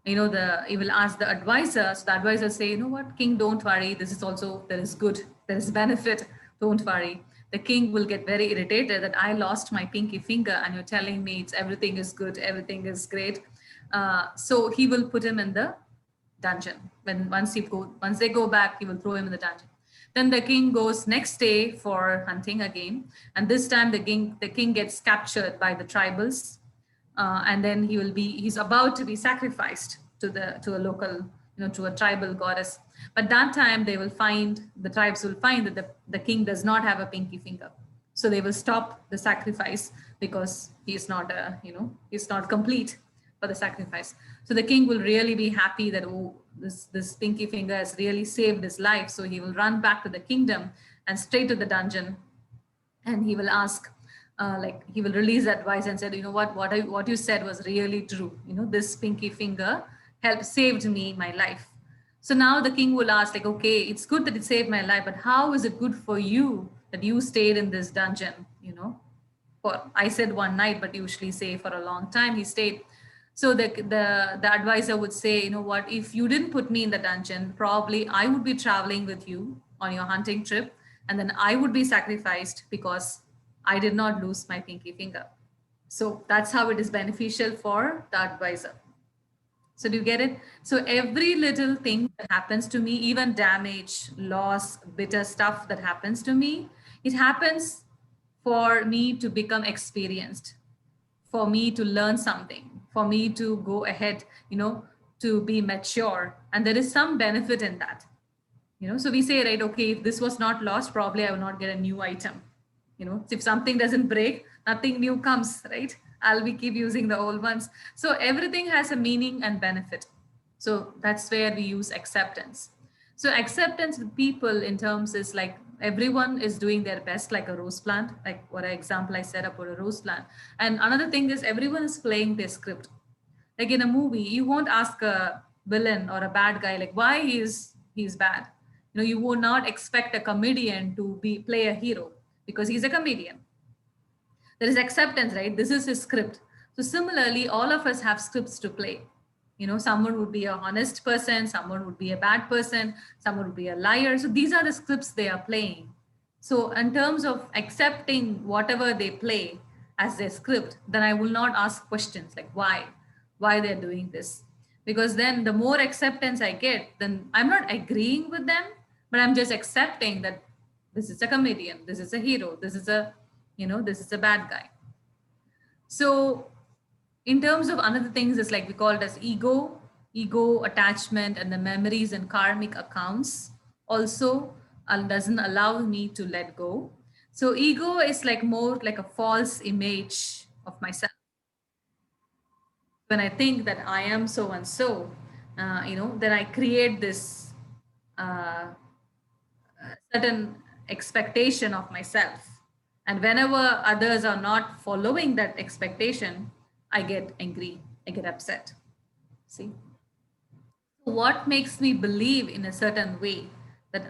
he will ask the advisor. So the advisor say, you know what, king, don't worry. This is also, there is good, there is benefit. Don't worry. The king will get very irritated that I lost my pinky finger, and you're telling me it's everything is good, everything is great. So he will put him in the dungeon. Once they go back, he will throw him in the dungeon. Then the king goes next day for hunting again, and this time the king gets captured by the tribals, and then he's about to be sacrificed to a local, to a tribal goddess. But that time the tribes will find that the king does not have a pinky finger, so they will stop the sacrifice because he's not complete for the sacrifice. So the king will really be happy that, oh, this pinky finger has really saved his life. So he will run back to the kingdom and straight to the dungeon, and he will ask, he will release advice and said, what you said was really true. This pinky finger helped saved me my life. So now the king will ask, like, okay, it's good that it saved my life, but how is it good for you that you stayed in this dungeon? For, I said one night, but usually say for a long time he stayed. So the advisor would say, you know what, if you didn't put me in the dungeon, probably I would be traveling with you on your hunting trip, and then I would be sacrificed because I did not lose my pinky finger. So that's how it is beneficial for the advisor. So do you get it? So every little thing that happens to me, even damage, loss, bitter stuff that happens to me, it happens for me to become experienced, for me to learn something, for me to go ahead, to be mature. And there is some benefit in that. So we say, right, okay, if this was not lost, probably I will not get a new item. If something doesn't break, nothing new comes, right? I'll be keep using the old ones. So everything has a meaning and benefit. So that's where we use acceptance. So acceptance with people in terms is like everyone is doing their best, like a rose plant, like what example I said about a rose plant. And another thing is everyone is playing their script. Like in a movie, you won't ask a villain or a bad guy like why he's bad. You know, you would not expect a comedian to be play a hero because he's a comedian. There is acceptance, right? This is his script. So similarly, all of us have scripts to play. You know, someone would be a honest person, someone would be a bad person, someone would be a liar. So these are the scripts they are playing. So in terms of accepting whatever they play as their script, then I will not ask questions like why they're doing this. Because then the more acceptance I get, then I'm not agreeing with them, but I'm just accepting that this is a comedian, this is a hero, this is a, you know, this is a bad guy. So in terms of another things is like we call it as ego attachment, and the memories and karmic accounts also doesn't allow me to let go. So ego is like more like a false image of myself. When I think that I am so and so, you know, then I create this uh, certain expectation of myself. And whenever others are not following that expectation, I get angry, I get upset. See? What makes me believe in a certain way that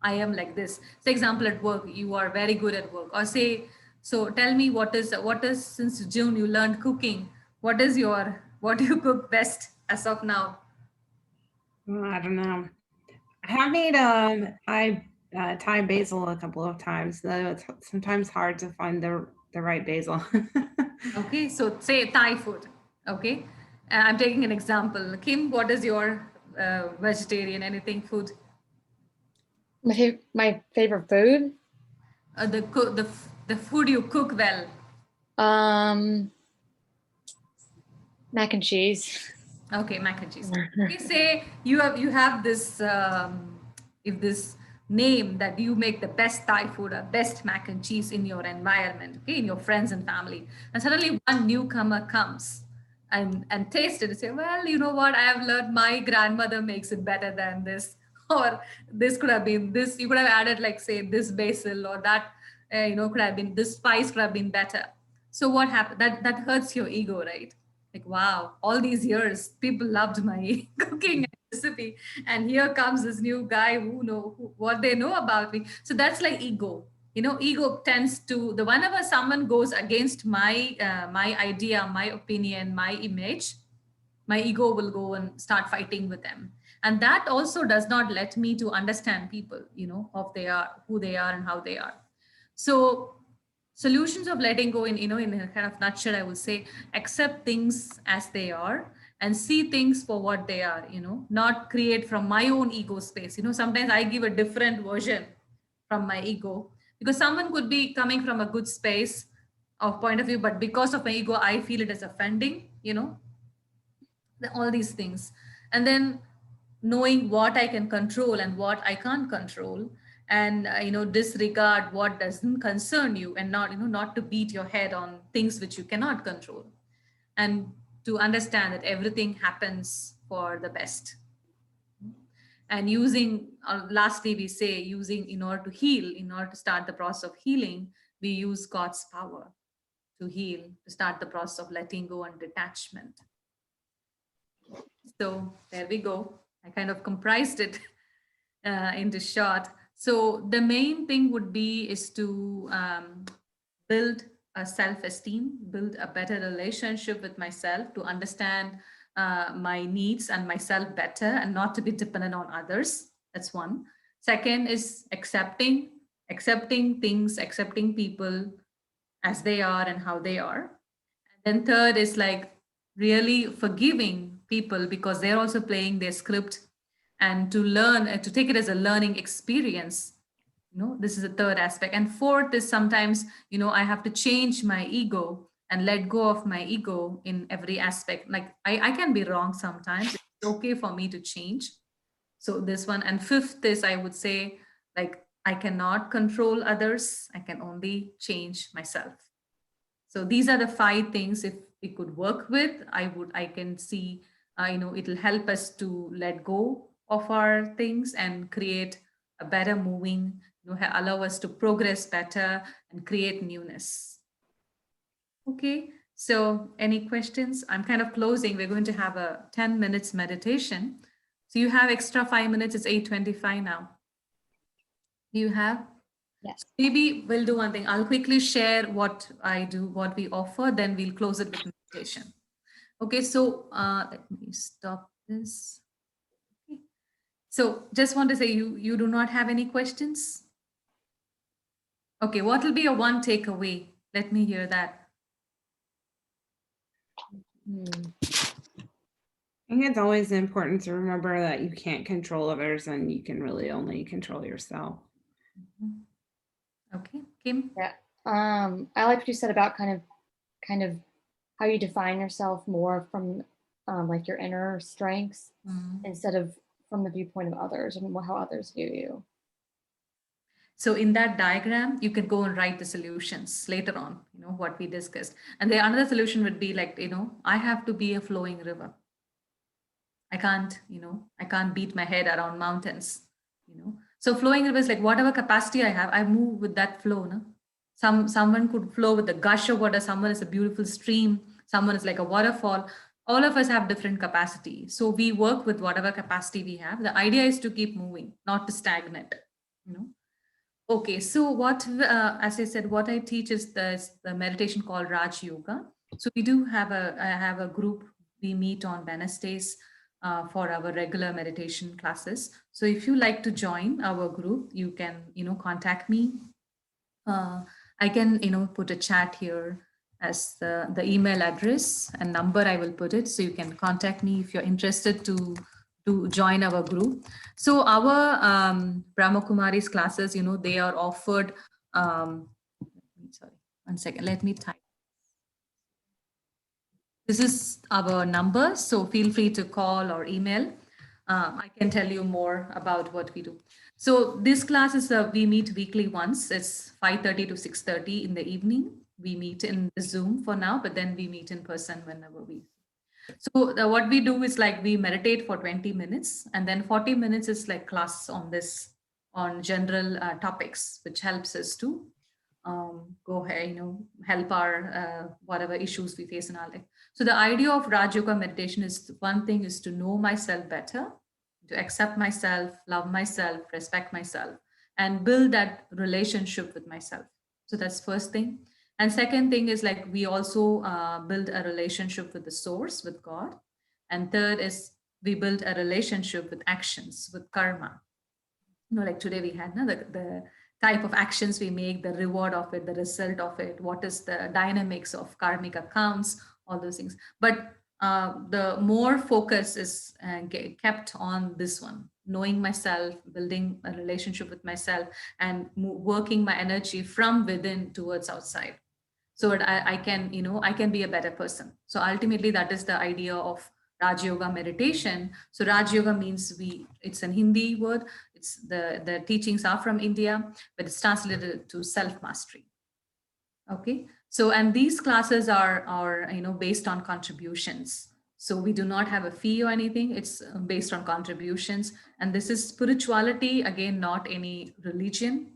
I am like this? Say, example, at work, you are very good at work, or say, so tell me what is since June you learned cooking. What do you cook best as of now? I don't know. I have made I Thai basil a couple of times, though it's sometimes hard to find the right basil. Okay, so say Thai food. Okay, I'm taking an example. Kim, what is your vegetarian anything food? My favorite food. The food you cook well. Um, Mac and cheese. Okay, mac and cheese. We say you have this if this name that you make the best Thai food or best mac and cheese in your environment, okay, in your friends and family, and suddenly one newcomer comes and taste it and say, well, you know what? I have learned my grandmother makes it better than this, or this could have been this. You could have added like say this basil or that, could have been this spice could have been better. So what happened? That hurts your ego, right? Like, wow, all these years people loved my cooking recipe, and here comes this new guy who what they know about me. So that's like ego. You know, ego tends to the whenever someone goes against my idea, my opinion, my image, my ego will go and start fighting with them. And that also does not let me to understand people, of they are, who they are and how they are. So solutions of letting go, in a kind of nutshell, I would say accept things as they are and see things for what they are, not create from my own ego space. Sometimes I give a different version from my ego, because someone could be coming from a good space of point of view, but because of my ego I feel it as offending, all these things. And then knowing what I can control and what I can't control, and disregard what doesn't concern you, and not to beat your head on things which you cannot control, and to understand that everything happens for the best. And using lastly we say, using in order to heal, in order to start the process of healing, we use God's power to heal, to start the process of letting go and detachment. So there we go. I kind of comprised it into short. So the main thing would be is to build a self-esteem, build a better relationship with myself, to understand my needs and myself better, and not to be dependent on others. That's one. Second is accepting things, accepting people as they are and how they are. And then third is like really forgiving people because they're also playing their script, and to learn, to take it as a learning experience. This is the third aspect. And fourth is sometimes, I have to change my ego and let go of my ego in every aspect. Like I can be wrong sometimes. It's okay for me to change. So this one. And fifth is, I would say, like, I cannot control others. I can only change myself. So these are the five things. If we could work with, I can see It'll help us to let go of our things and create a better moving, allow us to progress better and create newness. Okay, so any questions? I'm kind of closing. We're going to have a 10 minutes meditation. So you have extra 5 minutes. It's 8:25 now. Do you have? Yes. Maybe we'll do one thing. I'll quickly share what I do, what we offer, then we'll close it with meditation. Okay, so let me stop this. Okay. So just want to say you do not have any questions? Okay, what will be your one takeaway? Let me hear that. I think it's always important to remember that you can't control others and you can really only control yourself. Okay, Kim? Yeah. I like what you said about kind of how you define yourself more from like your inner strengths instead of from the viewpoint of others and how others view you. So in that diagram, you can go and write the solutions later on, what we discussed. And the another solution would be like, I have to be a flowing river. I can't beat my head around mountains, So flowing river is like whatever capacity I have, I move with that flow. No? Someone could flow with a gush of water, someone is a beautiful stream, someone is like a waterfall. All of us have different capacity. So we work with whatever capacity we have. The idea is to keep moving, not to stagnate, Okay, so as I said, what I teach is the meditation called Raj Yoga. So I have a group. We meet on Wednesdays for our regular meditation classes. So if you like to join our group, you can, contact me. I can, put a chat here as the email address and number. I will put it so you can contact me if you're interested to join our group. So our Brahma Kumari's classes, they are offered. Sorry, 1 second. Let me type. This is our number, so feel free to call or email. I can tell you more about what we do. So this class is we meet weekly once. It's 5:30 to 6:30 in the evening. We meet in Zoom for now, but then we meet in person whenever we. So what we do is like we meditate for 20 minutes, and then 40 minutes is like class on general topics, which helps us to go ahead, help our whatever issues we face in our life. So the idea of Raj Yoga meditation is one thing is to know myself better, to accept myself, love myself, respect myself, and build that relationship with myself. So that's first thing. And second thing is like we also build a relationship with the source, with God. And third is we build a relationship with actions, with karma. Like today we had the type of actions we make, the reward of it, the result of it, what is the dynamics of karmic accounts, all those things. But the more focus is kept on this one, knowing myself, building a relationship with myself, and working my energy from within towards outside, so that I can, I can be a better person. So ultimately, that is the idea of Raj Yoga meditation. So Raj Yoga means it's an Hindi word. It's the teachings are from India, but it's translated to self-mastery. Okay. So, and these classes are based on contributions. So we do not have a fee or anything. It's based on contributions. And this is spirituality, again, not any religion.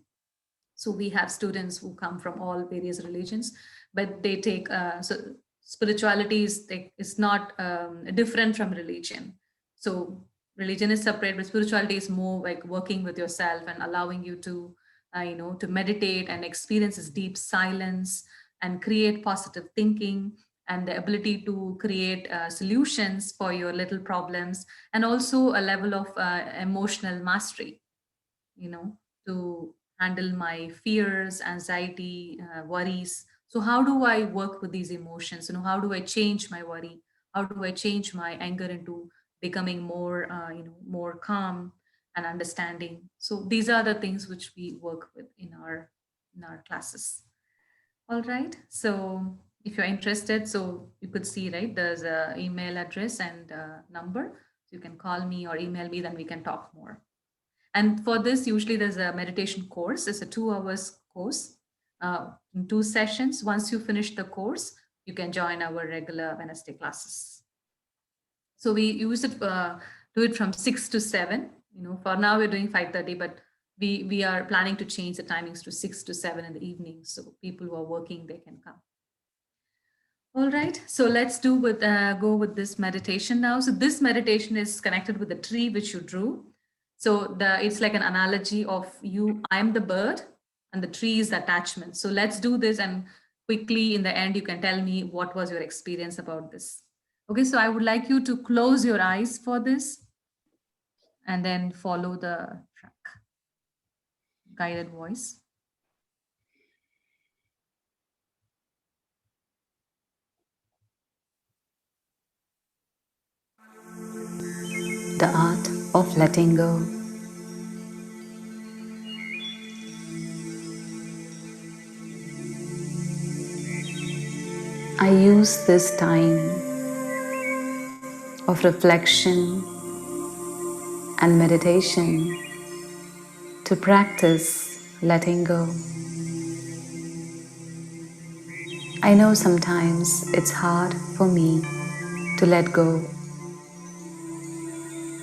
So we have students who come from all various religions, but they take, so spirituality is not different from religion. So religion is separate, but spirituality is more like working with yourself and allowing you to, to meditate and experience this deep silence and create positive thinking and the ability to create solutions for your little problems, and also a level of emotional mastery, to handle my fears, anxiety, worries. So how do I work with these emotions? How do I change my worry? How do I change my anger into becoming more, more calm and understanding? So these are the things which we work with in our classes. All right. So if you're interested, so you could see, right, there's a email address and number. So you can call me or email me, then we can talk more. And for this, usually there's a meditation course. It's a 2 hours course in 2 sessions. Once you finish the course, you can join our regular Wednesday classes. So we used to do it from 6 to 7. For now we're doing 5:30, but we are planning to change the timings to 6 to 7 in the evening, so people who are working, they can come. All right, so let's go with this meditation now. So this meditation is connected with the tree which you drew. So it's like an analogy of you. I'm the bird, and the tree is the attachment. So let's do this, and quickly in the end, you can tell me what was your experience about this. Okay, so I would like you to close your eyes for this, and then follow the track, guided voice. The art of letting go. I use this time of reflection and meditation to practice letting go. I know sometimes it's hard for me to let go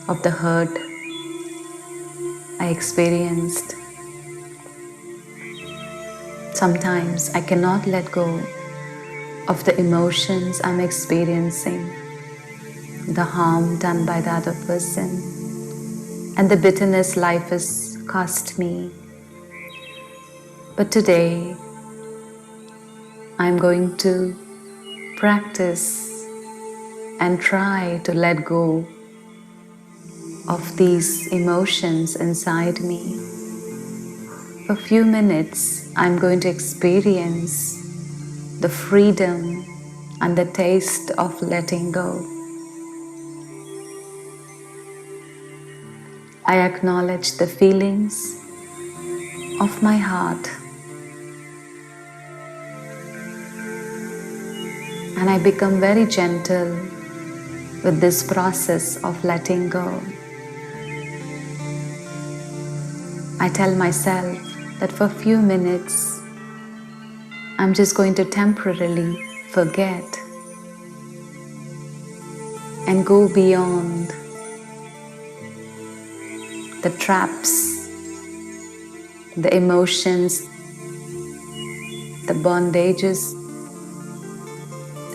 of the hurt I experienced. Sometimes I cannot let go of the emotions I'm experiencing, the harm done by the other person, and the bitterness life has cost me. But today, I'm going to practice and try to let go of these emotions inside me. For a few minutes, I'm going to experience the freedom and the taste of letting go. I acknowledge the feelings of my heart, and I become very gentle with this process of letting go. I tell myself that for a few minutes, I'm just going to temporarily forget and go beyond the traps, the emotions, the bondages,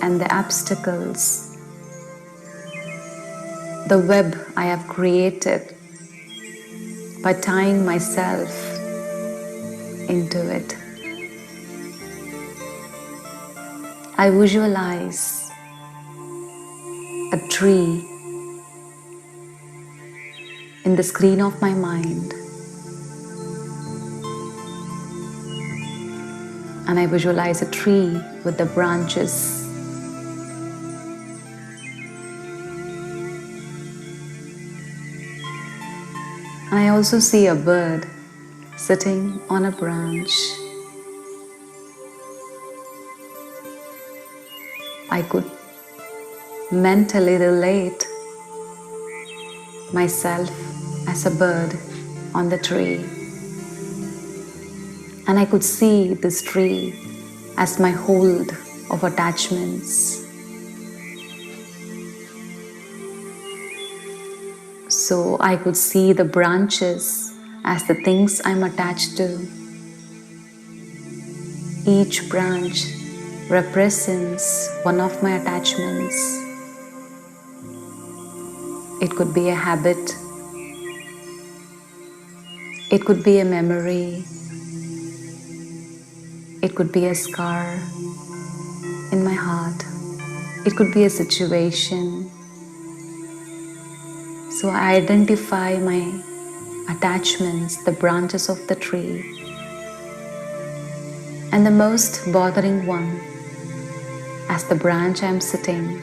and the obstacles, the web I have created by tying myself into it. I visualize a tree in the screen of my mind, and I visualize a tree with the branches. And I also see a bird sitting on a branch. I could mentally relate myself as a bird on the tree. And I could see this tree as my hold of attachments. So I could see the branches as the things I'm attached to. Each branch represents one of my attachments. It could be a habit. It could be a memory. It could be a scar in my heart. It could be a situation. So I identify my attachments, the branches of the tree. And the most bothering one as the branch I'm sitting.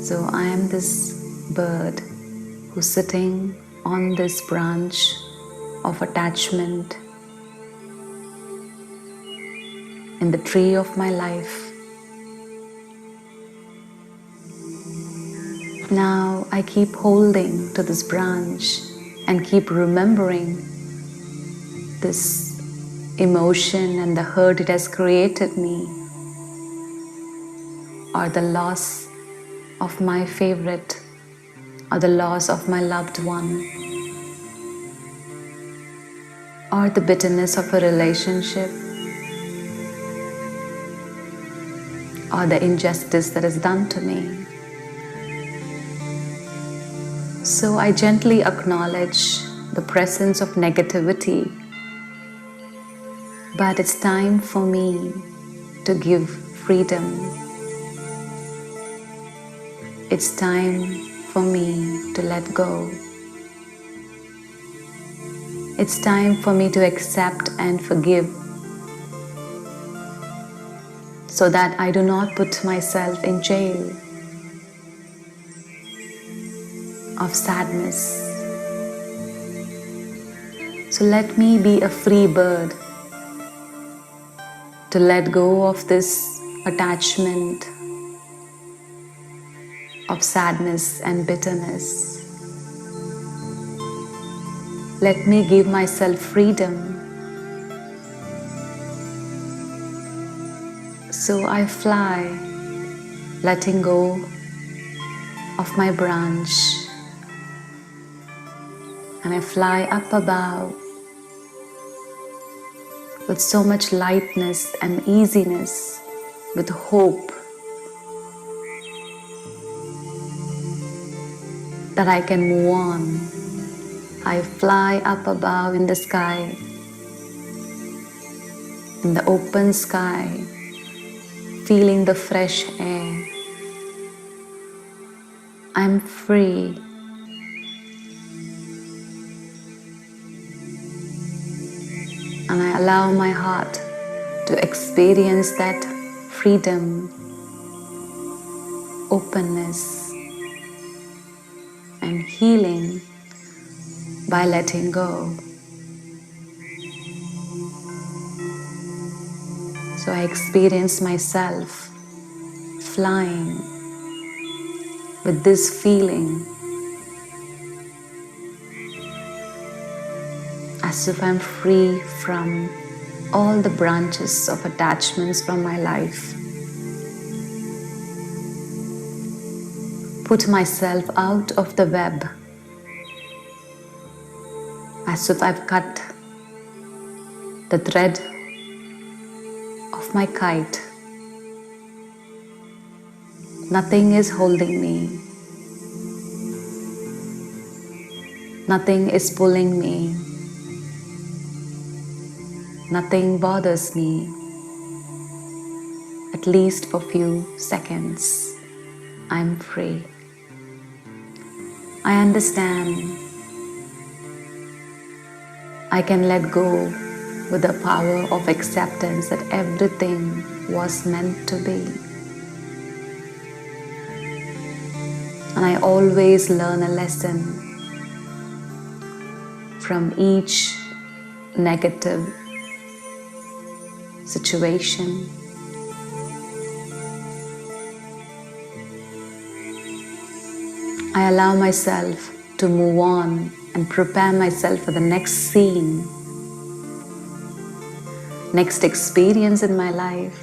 So I am this bird who's sitting on this branch of attachment in the tree of my life. Now I keep holding to this branch and keep remembering this emotion and the hurt it has created me. or the loss of my favorite or the loss of my loved one or the bitterness of a relationship or the injustice that is done to me. So I gently acknowledge the presence of negativity, but it's time for me to give freedom. It's time for me to let go. It's time for me to accept and forgive so that I do not put myself in jail of sadness. So let me be a free bird to let go of this attachment of sadness and bitterness. Let me give myself freedom. So I fly, letting go of my branch, and I fly up above with so much lightness and easiness, with hope that I can move on. I fly up above in the sky, in the open sky, feeling the fresh air. I'm free. And I allow my heart to experience that freedom, openness, and healing by letting go. So I experience myself flying with this feeling as if I'm free from all the branches of attachments from my life. Put myself out of the web as if I've cut the thread of my kite. Nothing is holding me. Nothing is pulling me. Nothing bothers me, at least for a few seconds. I'm free. I understand. I can let go with the power of acceptance that everything was meant to be. And I always learn a lesson from each negative situation. I allow myself to move on and prepare myself for the next scene, next experience in my life.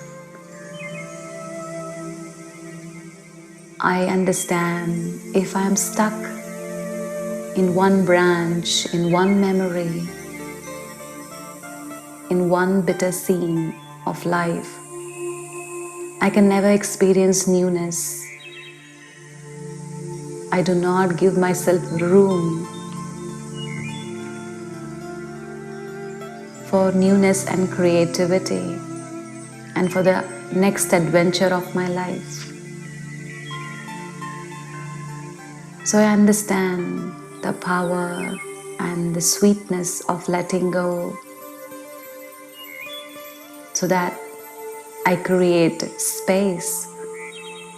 I understand if I am stuck in one branch, in one memory, in one bitter scene of life, I can never experience newness. I do not give myself room for newness and creativity and for the next adventure of my life. So I understand the power and the sweetness of letting go, so that I create space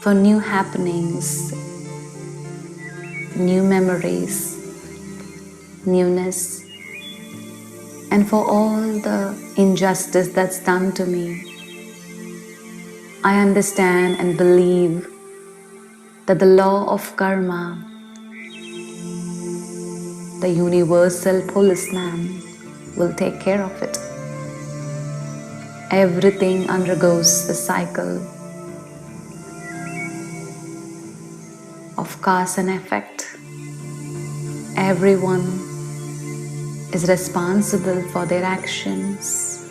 for new happenings, new memories, newness, and for all the injustice that's done to me. I understand and believe that the law of karma, the universal policeman, will take care of it. Everything undergoes the cycle. of cause and effect. Everyone is responsible for their actions,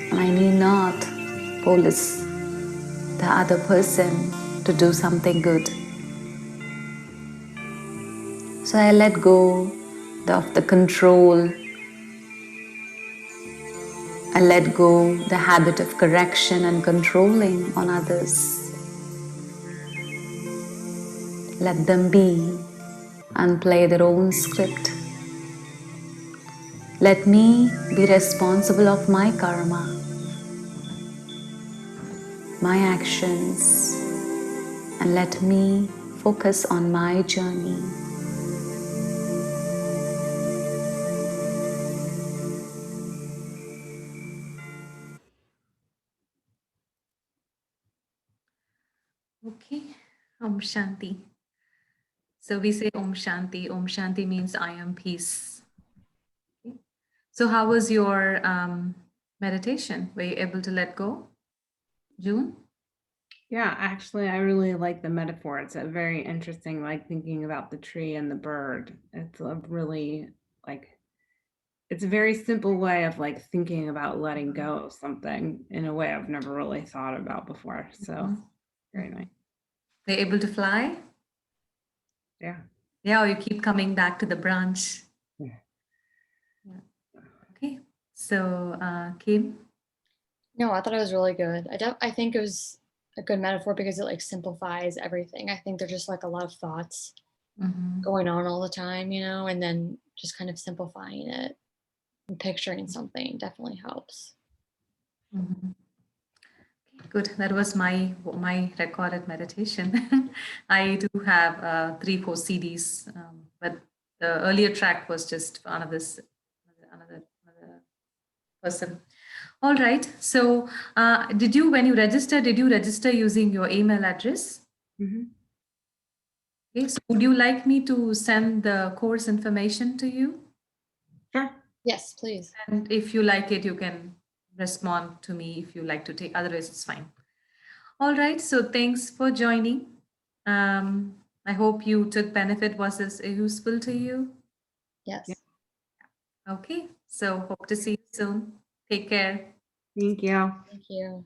and I need not police the other person to do something good. So I let go of the control. I let go the habit of correction and controlling on others. Let them be and play their own script. Let me be responsible of my karma, my actions, and let me focus on my journey. Okay, Om Shanti. So we say Om Shanti. Om Shanti means I am peace. Okay. So how was your meditation? Were you able to let go, June? Yeah, actually, I really like the metaphor. It's a very interesting, like thinking about the tree and the bird. It's a really like, it's a very simple way of like thinking about letting go of something in a way I've never really thought about before. So very nice. They're able to fly? Yeah. Yeah, or you keep coming back to the branch. Yeah. Okay. So Kim? No, I thought it was really good. I think it was a good metaphor because it like simplifies everything. I think there's just like a lot of thoughts going on all the time, you know, and then just kind of simplifying it and picturing something definitely helps. Good. That was my recorded meditation. I do have 3-4 CDs, but the earlier track was just for another person. All right. So, when you register, did you register using your email address? Mhm. Okay. So, would you like me to send the course information to you? Sure. Yes, please. And if you like it, you can respond to me if you like to take. Otherwise, it's fine. All right. So, thanks for joining. I hope you took benefit. Was this useful to you? Yes. Okay. So, hope to see you soon. Take care. Thank you. Thank you.